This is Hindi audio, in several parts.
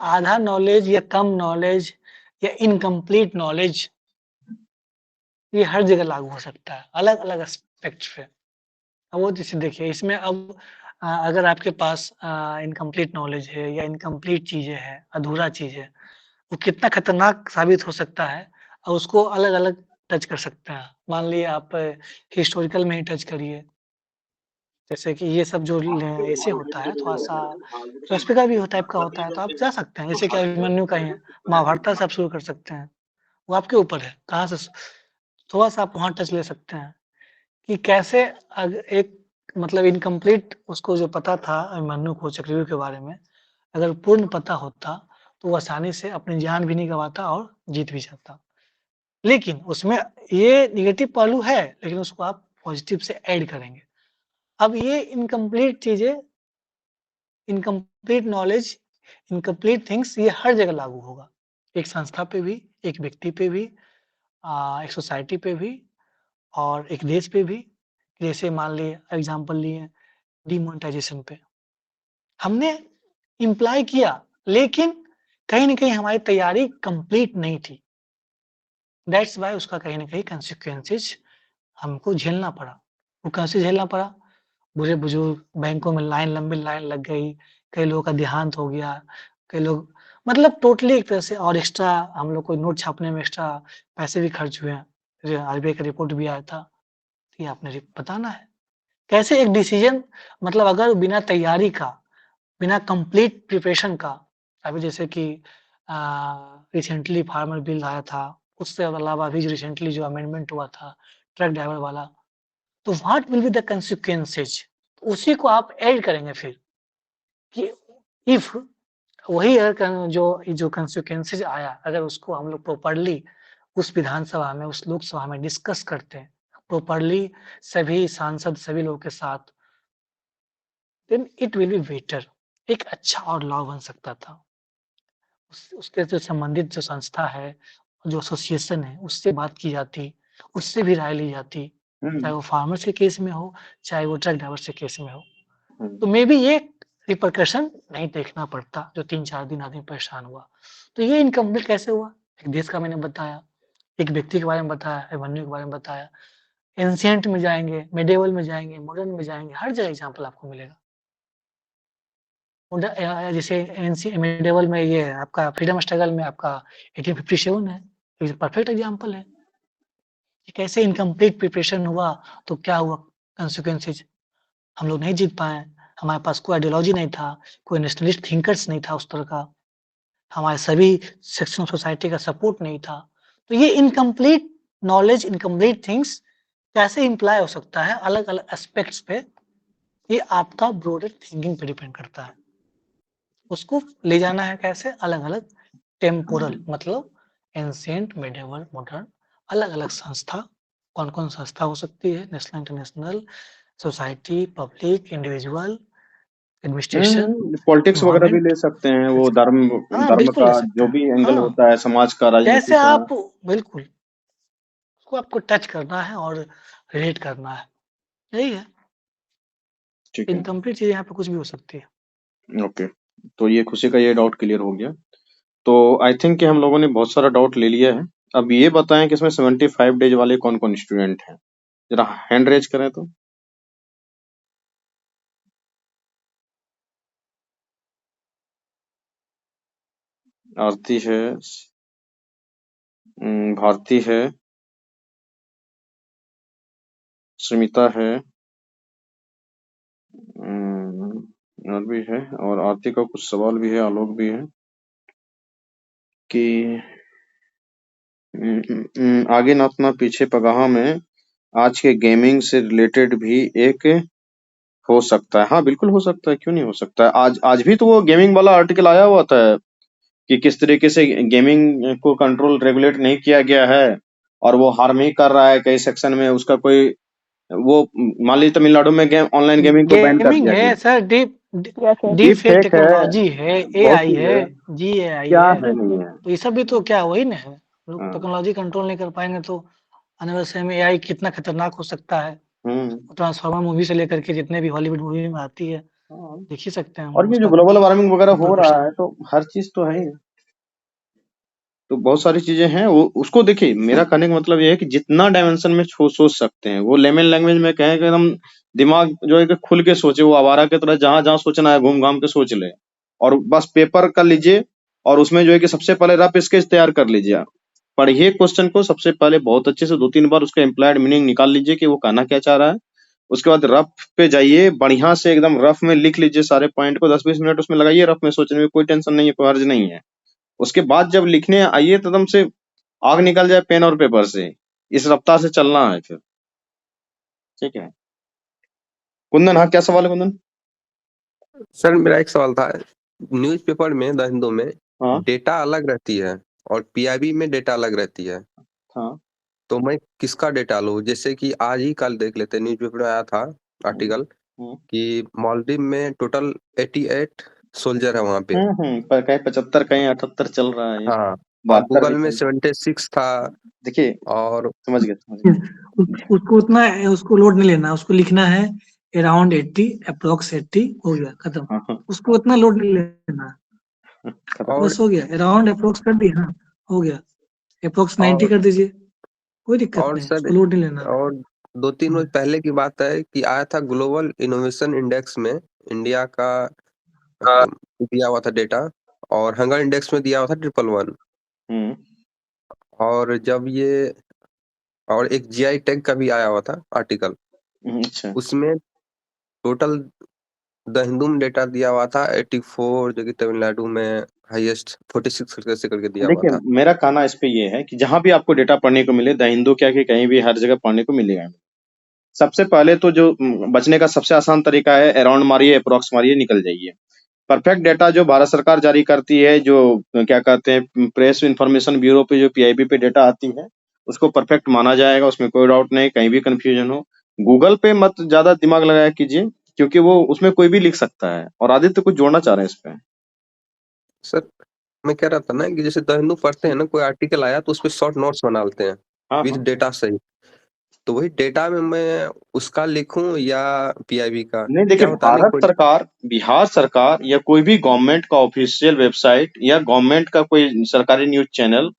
आधा नॉलेज या कम नॉलेज या इनकम्प्लीट नॉलेज ये हर जगह लागू हो सकता है, अलग-अलग एस्पेक्ट्स पे। अब वो जैसे देखिए इसमें अब अगर आपके पास इनकम्प्लीट नॉलेज है या इनकम्प्लीट चीज़ें हैं, अधूरा चीज़ है, वो कितना खतरनाक साबित हो सकता है और उसको अलग-अलग टच कर सकते हैं। मान लीजिए आप हिस्टोरिकल में ही टच करिए, जैसे कि ये सब जो ल ऐसे होता है थोड़ा-सा क्लासिकल भी टाइप का होता है, तो आप जा सकते हैं। जैसे कि अभिमन्यु का ही है, महाभारत से आप शुरू कर सकते हैं। वो आपके ऊपर है, कहाँ से थोड़ा-सा आप वहाँ टच ले सकते हैं कि कैसे एक मतलब इनकम्प्लीट उसको जो पता था अभिमन्यु को चक्रव्यूह के बारे में, अगर पूर्ण पता होता, तो वो आसानी से अपनी जान भी नहीं गँवाता और जीत भी जाता। लेकिन उसमें ये नेगेटिव पहलू है, लेकिन उसको आप पॉज़िटिव से ऐड करेंगे। अब ये इनकम्प्लीट चीज़ें, इनकम्प्लीट नॉलेज, इनकम्प्लीट थिंग्स ये हर जगह लागू होगा। एक संस्था पे भी, एक व्यक्ति पे भी एक सोसाइटी पे भी और एक देश पे भी। जैसे मान लिए एग्ज़ाम्पल लिए डिमोनेटाइज़ेशन पे। हमने इम्प्लॉय किया, लेकिन कहीं न कहीं हमारी तैयारी कंप्लीट नहीं थी। दैट्स व्हाई उसका कहीं न कहीं कॉन्सिक्वेंसेज़ हमको झेलना पड़ा। वो कैसे झेलना पड़ा? बूढ़े-बुजुर्ग बैंकों में लंबी लाइन लग गई, कई लोगों का देहांत हो गया, कई लोग मतलब टोटली एक तरह से और एक्स्ट्रा हम लोग को नोट छापने में एक्स्ट्रा पैसे भी खर्च हुए हैं। ये आरबीआई का रिपोर्ट भी आया था, तो ये आपने रि बताना है। कैसे एक डिसीज़न मतलब अगर बिना तैयारी का, बिना कंप्लीट प्रिपरेशन का, अभी जैसे कि अ, रिसेंटली फार्मर बिल आया था, उससे अलावा अभी जो रिसेंटली जो अमेंडमेंट हुआ था, ट्रक ड्राइवर वाला, तो what will be the consequences? उसी को आप ऐड करेंगे फिर कि इफ वही अगर जो कॉन्सिक्वेंसेज़ आया, अगर उसको हम लोग प्रॉपर्ली उस विधानसभा में, उस लोकसभा में डिस्कस करते हैं, प्रॉपर्ली सभी सांसद, सभी लोगों के साथ, then it will be better. एक अच्छा और लॉ बन सकता था। उसके जो संबंधित जो संस्था है, जो एसोसिएशन है, उससे बात की जाती, उससे भी राय ली जाती, चाहे हुँ, वो फार्मर्स के केस में हो, चाहे वो ट्रक ड्राइवर्स के केस में हो। हुँ। तो मेबी ये रिपरकशन नहीं देखना पड़ता, जो 3-4 दिन आदमी परेशान हुआ। तो ये इनकम्प्लीट कैसे हुआ? एक देश का मैंने बताया, एक व्यक्ति के बारे में बताया, अभिमन्यु के बारे में बताया। एंशिएंट में जाएँगे, मिडेवल में जाएँगे, मॉडर्न में जाएँगे, हर जगह एग्ज़ाम्पल आपको मिलेगा। जैसे एनसी मिडेवल में ये आपका फ्रीडम स्ट्रगल में आपका 1857 है, इज़ परफेक्ट एग्ज़ाम्पल है। कि कैसे इनकम्प्लीट प्रिपरेशन हुआ, तो क्या हुआ कॉन्सिक्वेंसेज़? हम लोग नहीं जीत पाए, हमारे पास कोई आइडियोलॉजी नहीं था, कोई नेशनलिस्ट थिंकर्स नहीं था उस तरह का, हमारे सभी सेक्शन ऑफ सोसाइटी का सपोर्ट नहीं था। तो ये इनकम्प्लीट नॉलेज, इनकम्प्लीट थिंग्स कैसे इम्प्लाई हो सकता है अलग-अलग एस्पेक्ट्स पे, ये आपका ब्रॉडर थिंकिंग पे डिपेंड करता है। उसको ले जाना है कैसे? अलग-अलग टेम्पोरल मतलब एंशिएंट, मिडेवल, मॉडर्न, अलग-अलग संस्था, कौन-कौन संस्था हो सकती है, national, international, society, public, individual, administration, politics वगैरह भी गवर्नमेंट। ले सकते हैं, वो धर्म हाँ, धर्म बिल्कुल का ले सकते जो हैं। भी एंगल हाँ, होता है, समाज का, राजनीति जैसे का। आप बिल्कुल, उसको आपको टच करना है और रिलेट करना है, यही है। ठीक है, इनकम्प्लीट चीज़ें यहाँ पे कुछ भी हो सकती है। ओके। तो ये खुशी का ये डाउट क्लियर हो गया। तो आई थिंक कि हम लोगों ने बहुत सारा डाउट ले लिया है। अब ये बताएं कि इसमें 75 डेज वाले कौन-कौन स्टूडेंट हैं? जरा हैंड रेज करें तो। आरती है, भारती है, स्मिता है, और भी है, और आरती का कुछ सवाल भी है, आलोक भी है कि आगे नापना पीछे पगाहा में आज के गेमिंग से रिलेटेड भी एक हो सकता है। हाँ, बिल्कुल हो सकता है, क्यों नहीं हो सकता है। आज आज भी तो वो गेमिंग वाला आर्टिकल आया हुआ था कि किस तरीके से गेमिंग को कंट्रोल रेगुलेट नहीं किया गया है और वो हार्म ही कर रहा है कई सेक्शन में। उसका कोई वो मान लीजिए तमिलनाडु में गेम ऑनलाइन गेमिंग को बैन कर गेमिंग दिया है गया। Sir, yes yes deep deep fake fake है, टेक्नोलॉजी है, बहुत एआई चीज है, है, जीएआई क्या है। है नहीं है। तो ये सब भी तो क्या वही ना है। लोग हाँ, टेक्नोलॉजी कंट्रोल नहीं कर पाएँगे तो आने वाले समय में एआई कितना खतरनाक हो सकता है। हम्म, ट्रांसफॉर्मर मूवी से लेकर के जितने भी हॉलीवुड मूवी में आती है, हाँ, देख ही सकते हैं हम और लोग ये जो उसका ग्लोबल वार्मिंग वगैरह हो रहा रिपरकशन। है, तो हर चीज़ तो है ही। तो बहुत सारी चीज़ें हैं, वो उसको देखिए, मेरा कहने का मतलब ये है कि जितना डायमेंशन में सोच सकते हैं, वो लेमन लैंग्वेज में कहें कि एकदम दिमाग जो है कि खुल के सोचे, वो आवारा की तरह जहाँ-जहाँ सोचना है घूम-घाम के सोच ले। और बस पेपर कर लीजिए, और उसमें जो है कि सबसे पहले रफ स्केच तैयार कर लीजिए आप। पढ़िए क्वेश्चन को सबसे पहले बहुत अच्छे से 2-3 बार उसका इम्प्लाइड मीनिंग निकाल लीजिए कि वो कहना क्या चाह रहा है। उसके बाद रफ पे जाइए, बढ़िया से एकदम रफ में लिख लीजिए सारे पॉइंट को, 10-20 मिनट उसमें लगाइए रफ में सोचने में, कोई टेंशन नहीं है, कोई हर्ज नहीं है। उसके बाद जब लिखने आइए तो एकदम से आग निकल जाए पेन और पेपर से, इस रफ्तार से चलना है फिर। ठीक है कुंदन, हाँ क्या सवाल है कुंदन? सर मेरा एक सवाल था, न्यूज़पेपर में द हिंदू में हाँ डेटा अलग रहती है और पीआईबी में डेटा अलग रहती है, हाँ। तो मैं किसका डेटा लूँ? जैसे कि आज ही कल देख लेते, न्यूज़पेपर में आया था आर्टिकल हम्म कि मालदीव में टोटल 88 सोल्जर है वहाँ पे। पर कहीं 75 कहीं 78 चल रहा है, हाँ, और 72 भी गूगल में चल रहा है। 76 था। देखिए, और समझ गए समझ गए। उसको उतना उसको लोड नहीं लेना, उसको लिखना है अराउंड 80, अप्रोक्स 80, हो गया खत्म। हाँ हाँ, उसको उतना लोड नहीं लेना, खत्म। और बस हो गया। अराउंड अप्रोक्स कर दिए, हाँ हो गया। अप्रोक्स 90 और कर दीजिए, कोई दिक्कत और नहीं, सर, उसको लोड नहीं लेना। और 2-3 रोज हम्म। पहले की बात है कि आया था ग्लोबल इनोवेशन इंडेक्स में इंडिया का दिया हुआ था डेटा, और हंगर इंडेक्स में दिया हुआ था 111। हम्म और जब ये, और एक जीआई टैग का भी आया हुआ था आर्टिकल, अच्छा। उसमें टोटल द हिंदू में डेटा दिया हुआ था 84, जो कि तमिलनाडु में हाईएस्ट 46 करके दिया हुआ देखिए, था। मेरा कहना इस पे ये है कि जहां भी आपको डेटा पढ़ने को मिले, द हिंदू क्या कि कहीं भी हर जगह पढ़ने को मिलेगा। सबसे पहले तो जो बचने का सबसे आसान तरीका है, अराउंड मारिए, अप्रोक्स मारिए, निकल जाइए। परफेक्ट डेटा जो भारत सरकार जारी करती है, जो क्या कहते हैं प्रेस इंफॉर्मेशन ब्यूरो पे जो पीआईबी पे डेटा आती है, उसको परफेक्ट माना जाएगा, उसमें कोई डाउट नहीं, कहीं भी कंफ्यूजन हो। गूगल पे मत ज्यादा दिमाग लगाया कीजिए, क्योंकि वो उसमें कोई भी लिख सकता है। और आदित्य कुछ जोड़ना चाह रहे हैं इस पे? सर मैं कह रहा था ना कि जैसे द हिंदू पढ़ते हैं ना, कोई आर्टिकल आया तो उस पर शॉर्ट नोट्स बना लेते हैं हाँ विद हाँ। डेटा सही। तो वही डेटा में मैं उसका लिखूं या पीआईबी का, नहीं देखिए, क्या होता है नहीं भारत कोई। सरकार, बिहार सरकार या कोई भी गवर्नमेंट का ऑफिशियल वेबसाइट या गवर्नमेंट का कोई सरकारी न्यूज चैनल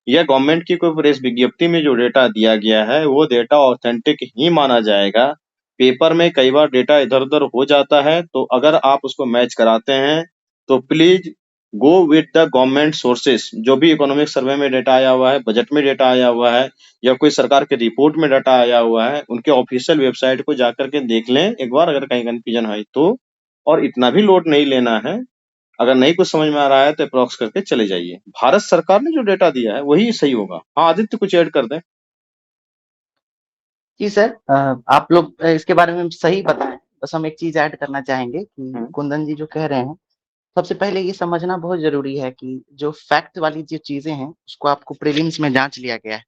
या गवर्नमेंट की कोई प्रेस विज्ञप्ति में जो डेटा दिया गया है, वो डेटा ऑथेंटिक ही माना जाएगा। पेपर में कई बार डेटा इधर उधर हो जाता है, तो अगर आप उसको मैच कराते हैं तो please go with the government sources. जो भी इकोनॉमिक सर्वे में डेटा आया हुआ है, बजट में डेटा आया हुआ है, या कोई सरकार के रिपोर्ट में डाटा आया हुआ है, उनके ऑफिशियल वेबसाइट को जाकर के देख लें एक बार, अगर कहीं कंफ्यूजन है तो। और इतना भी लोड नहीं लेना है। अगर नहीं कुछ समझ में आ रहा है तो अप्रॉक्स करके चले जाइए। भारत सरकार ने जो डेटा दिया है वही सही होगा। हाँ आदित्य, कुछ ऐड कर दें। जी सर, आप लोग इसके बारे में सही बताएं। बस हम एक चीज ऐड करना चाहेंगे कि हम्म कुंदन जी जो कह रहे हैं, सबसे पहले ये समझना बहुत जरूरी है कि जो फैक्ट वाली जो चीजें हैं उसको आपको प्रीलिम्स में जांच लिया गया है।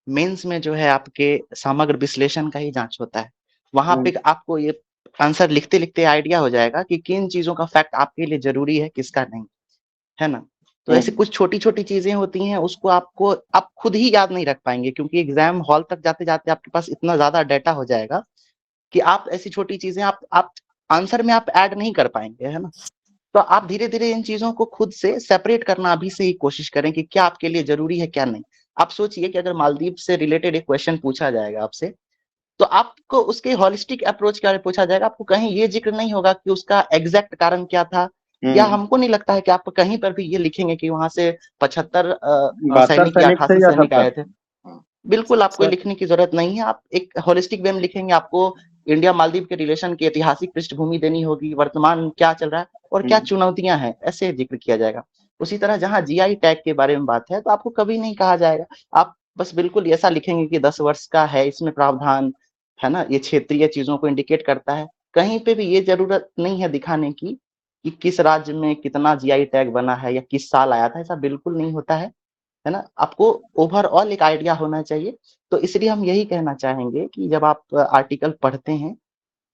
मेंस में जो है आपके समग्र विश्लेषण का ही जांच होता है। वहां हम्म पे आपको ये आंसर लिखते लिखते आइडिया हो जाएगा कि किन चीजों का फैक्ट आपके लिए जरूरी है, किसका नहीं, है ना। तो ऐसे हम्म कुछ छोटी छोटी चीजें होती हैं, उसको आपको आप खुद ही याद नहीं रख पाएंगे, क्योंकि एग्जाम हॉल तक जाते जाते आपके पास इतना ज्यादा डाटा हो जाएगा कि आप ऐसी छोटी चीजें आप आंसर में आप ऐड नहीं कर पाएंगे, है ना। तो आप धीरे धीरे इन चीजों को खुद से सेपरेट करना अभी से ही कोशिश करें कि क्या आपके लिए जरूरी है क्या नहीं। आप सोचिए कि अगर मालदीव से रिलेटेड एक क्वेश्चन पूछा जाएगा आपसे, तो आपको उसके होलिस्टिक अप्रोच के बारे में पूछा जाएगा, आपको कहीं ये जिक्र नहीं होगा कि उसका एग्जैक्ट कारण क्या था। या हम्म। हमको नहीं लगता है कि आप कहीं पर भी ये लिखेंगे कि वहां से 75 72 सैनिक या सैनिक थे 88 या सैनिक 78? आए थे। बिल्कुल आपको सर लिखने की जरूरत नहीं है। आप एक होलिस्टिक वे में लिखेंगे, आपको इंडिया मालदीव के रिलेशन की ऐतिहासिक पृष्ठभूमि देनी होगी, वर्तमान क्या चल रहा है और क्या हम्म चुनौतियां हैं, ऐसे जिक्र किया जाएगा। उसी तरह जहां जीआई टैग के बारे में बात है, तो आपको कभी नहीं कहा जाएगा। आप बस बिल्कुल ऐसा लिखेंगे कि 10 वर्ष का है इसमें प्रावधान, है ना, ये क्षेत्रीय चीजों को इंडिकेट करता है। कहीं पे भी ये जरूरत नहीं है दिखाने की कि किस राज्य में कितना जीआई टैग बना है या किस साल आया था, ऐसा बिल्कुल नहीं होता है ना। आपको ओवरऑल एक आइडिया होना चाहिए। तो इसलिए हम यही कहना चाहेंगे कि जब आप आर्टिकल पढ़ते हैं,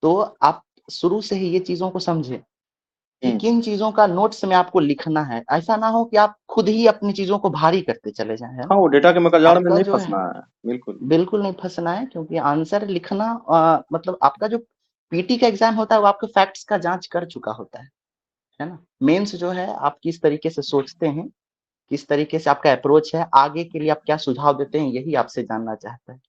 तो आप शुरू से ही ये चीजों को समझें कि हम्म। किन चीजों का नोट्स में आपको लिखना है। ऐसा ना हो कि आप खुद ही अपनी चीजों को भारी करते चले जाएं, है ना। हाँ, वो डेटा के मकड़जाल में आपका नहीं जो है फंसना है, बिल्कुल। बिल्कुल नहीं फंसना है, क्योंकि आंसर लिखना मतलब आपका जो पीटी का एग्जाम होता है वो आपके फैक्ट्स का जांच कर चुका होता है ना। मेंस जो है आप किस तरीके से सोचते हैं, किस तरीके से आपका अप्रोच है, आगे के लिए आप क्या सुझाव देते हैं, यही आपसे जानना चाहता है।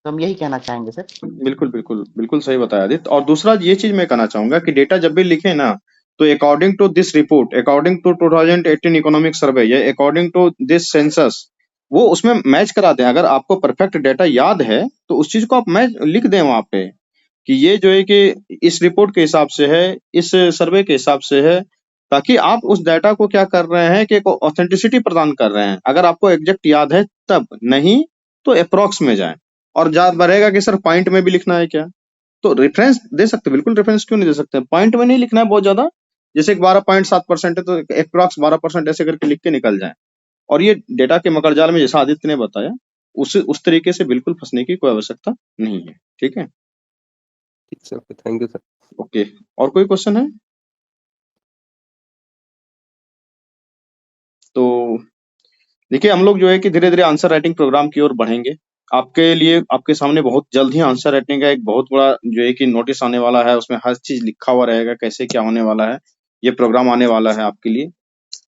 तो हम यही कहना चाहेंगे सर। बिल्कुल बिल्कुल बिल्कुल सही बताया आदित्य। और दूसरा ये चीज मैं कहना चाहूंगा कि डेटा जब भी लिखे ना, तो according to this report, according to 2018 economic survey या अकॉर्डिंग टू दिस सेंसस, वो उसमें मैच करा दें। अगर आपको परफेक्ट डेटा याद है तो उस चीज को आप मैच लिख दें वहां पे कि ये जो है कि इस रिपोर्ट के हिसाब से है, इस सर्वे के हिसाब से है, ताकि आप उस डाटा को क्या कर रहे हैं कि ऑथेंटिसिटी प्रदान कर रहे हैं। अगर आपको एग्जैक्ट याद है तब, नहीं तो अप्रोक्स में जाएं। और याद बढ़ेगा कि सर पॉइंट में भी लिखना है क्या, तो रेफरेंस दे सकते हैं, बिल्कुल रेफरेंस क्यों नहीं दे सकते, पॉइंट में नहीं लिखना है बहुत ज्यादा। जैसे 12.7% है तो अप्रॉक्स 12% ऐसे करके लिख के निकल जाए। और ये डेटा के मकड़जाल में जैसा आदित्य ने बताया उस तरीके से बिल्कुल फंसने की कोई आवश्यकता नहीं है। ठीक है, ठीक sir, thank you sir. Okay. और कोई क्वेश्चन है तो देखिए, हम लोग जो है कि धीरे धीरे आंसर राइटिंग प्रोग्राम की ओर बढ़ेंगे। आपके लिए, आपके सामने बहुत जल्द ही आंसर राइटिंग का एक बहुत बड़ा जो है कि नोटिस आने वाला है। उसमें हर चीज लिखा हुआ रहेगा, कैसे क्या होने वाला है, ये प्रोग्राम आने वाला है आपके लिए।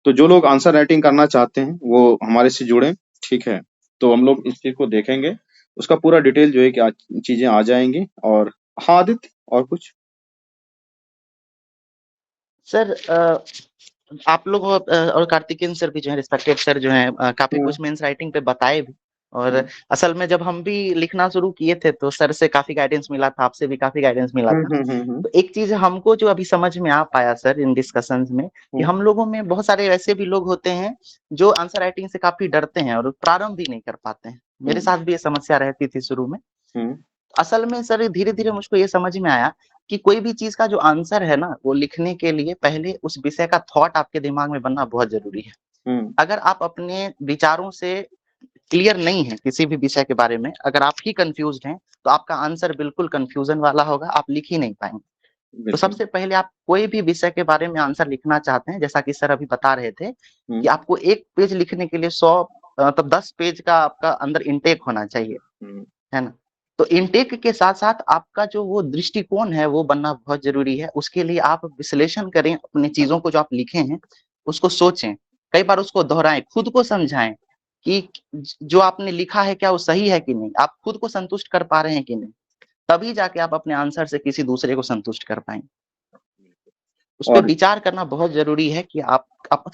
तो जो लोग आंसर राइटिंग करना चाहते हैं वो हमारे से जुड़ें। ठीक है, तो हम लोग इस चीज को देखेंगे, उसका पूरा डिटेल जो है कि चीजें आ जाएंगी। और हाँ आदित्य, और कुछ? सर आप लोग और कार्तिकेयन सर भी जो है, रिस्पेक्टेड सर जो है, काफी कुछ मेंस राइटिंग पे बताए भी। और असल में जब हम भी लिखना शुरू किए थे तो सर से काफी गाइडेंस मिला था, आपसे भी काफी गाइडेंस मिला था। तो एक चीज हमको जो अभी समझ में आ पाया सर इन डिस्कशंस में, कि हम लोगों में बहुत सारे ऐसे भी लोग होते हैं जो आंसर राइटिंग से काफी डरते हैं और प्रारंभ भी नहीं कर पाते हैं। मेरे साथ भी ये समस्या रहती थी शुरू में। असल में सर धीरे धीरे मुझको ये समझ में आया कि कोई भी चीज का जो आंसर है ना, वो लिखने के लिए पहले उस विषय का थॉट आपके दिमाग में बनना बहुत जरूरी है। अगर आप अपने विचारों से क्लियर नहीं है किसी भी विषय के बारे में, अगर आप ही कंफ्यूज्ड हैं, तो आपका आंसर बिल्कुल कंफ्यूजन वाला होगा, आप लिख ही नहीं पाएंगे। तो बिल्कुल। सबसे पहले आप कोई भी विषय के बारे में आंसर लिखना चाहते हैं, जैसा कि सर अभी बता रहे थे कि आपको एक पेज लिखने के लिए 100 मतलब 10 पेज का आपका अंदर इनटेक होना चाहिए, है ना। तो इनटेक के साथ साथ आपका जो वो दृष्टिकोण है वो बनना बहुत जरूरी है। उसके लिए आप विश्लेषण करें अपनी चीजों को, जो आप लिखे हैं उसको सोचें, कई बार उसको दोहराएं, खुद को समझाएं कि जो आपने लिखा है क्या वो सही है कि नहीं, आप खुद को संतुष्ट कर पा रहे हैं कि नहीं, तभी जाके आप अपने आंसर से किसी दूसरे को संतुष्ट कर पाएंगे। उस पर और विचार करना बहुत जरूरी है कि आप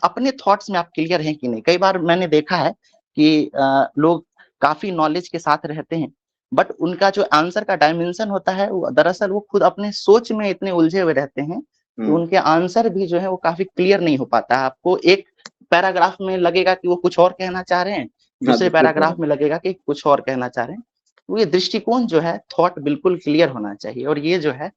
अपने थॉट्स में आप क्लियर हैं कि नहीं। कई बार मैंने देखा है कि लोग काफी नॉलेज के साथ रहते हैं, बट उनका जो आंसर का डायमेंशन होता है वो दरअसल वो खुद अपने सोच में इतने उलझे हुए रहते हैं कि उनके आंसर भी जो है वो काफी क्लियर नहीं हो पाता है। आपको एक पैराग्राफ में लगेगा कि वो कुछ और कहना चाह रहे हैं, दूसरे पैराग्राफ में लगेगा कि कुछ और कहना चाह रहे हैं। तो ये दृष्टिकोण जो है, थॉट बिल्कुल क्लियर होना चाहिए, और ये जो है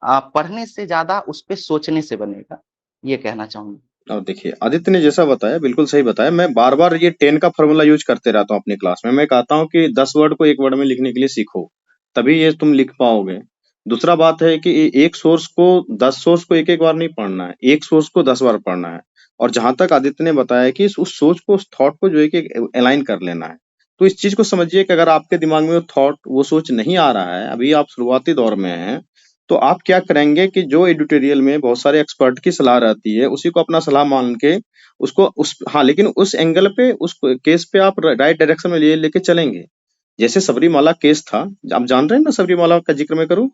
पढ़ने से ज्यादा उस पे सोचने से बनेगा, ये कहना चाहूंगा। और देखिए, आदित्य ने जैसा बताया बिल्कुल सही बताया। मैं बार बार ये 10 का फॉर्मूला यूज करते रहता हूँ अपनी क्लास में। मैं कहता हूँ कि 10 वर्ड को एक वर्ड में लिखने के लिए सीखो, तभी ये तुम लिख पाओगे। दूसरा बात है कि एक सोर्स को 10 सोर्स को एक एक बार नहीं पढ़ना है, एक सोर्स को 10 बार पढ़ना है। और जहां तक आदित्य ने बताया कि उस सोच को, उस थॉट को जो है कि अलाइन कर लेना है। तो इस चीज को समझिए कि अगर आपके दिमाग में वो थॉट, वो सोच नहीं आ रहा है, अभी आप शुरुआती दौर में हैं, तो आप क्या करेंगे कि जो एडिटोरियल में बहुत सारे एक्सपर्ट की सलाह रहती है उसी को अपना सलाह मान के उसको उस हाँ, लेकिन उस एंगल पे, उस केस पे आप राइट डायरेक्शन में लेके चलेंगे। जैसे सबरीमाला केस था, आप जान रहे हैं ना, सबरीमाला का जिक्र मैं करूं?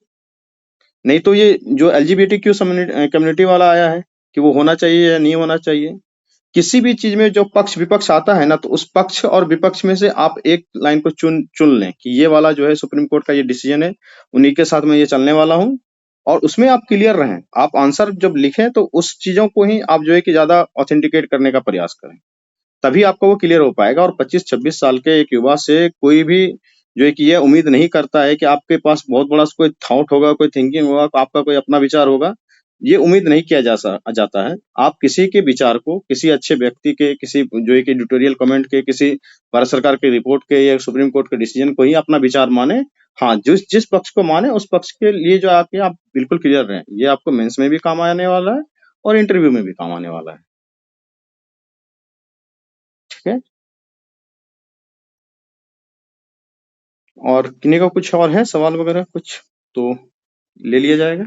नहीं तो ये जो एलजीबीटीक्यू कम्युनिटी वाला आया है कि वो होना चाहिए या नहीं होना चाहिए, किसी भी चीज में जो पक्ष विपक्ष आता है ना, तो उस पक्ष और विपक्ष में से आप एक लाइन को चुन चुन लें कि ये वाला जो है सुप्रीम कोर्ट का ये डिसीजन है, उन्हीं के साथ मैं ये चलने वाला हूँ। और उसमें आप क्लियर रहें। आप आंसर जब लिखें तो उस चीजों को ही आप जो है कि ज्यादा ऑथेंटिकेट करने का प्रयास करें, तभी आपको वो क्लियर हो पाएगा। और 25-26 साल के एक युवा से कोई भी जो है कि ये उम्मीद नहीं करता है कि आपके पास बहुत बड़ा कोई थॉट होगा, कोई थिंकिंग होगा, आपका कोई अपना विचार होगा। ये उम्मीद नहीं किया जाता है। आप किसी के विचार को, किसी अच्छे व्यक्ति के, किसी जो है कि एडिटोरियल कमेंट के, किसी भारत सरकार की रिपोर्ट के या सुप्रीम कोर्ट के डिसीजन को ही अपना विचार माने। हाँ, जिस जिस पक्ष को माने उस पक्ष के लिए जो आप बिल्कुल क्लियर रहें। ये आपको मेंस में भी काम आने वाला है और इंटरव्यू में भी काम आने वाला है। ठीक है, और किन्हीं का कुछ और है सवाल वगैरह कुछ? तो ले लिया जाएगा।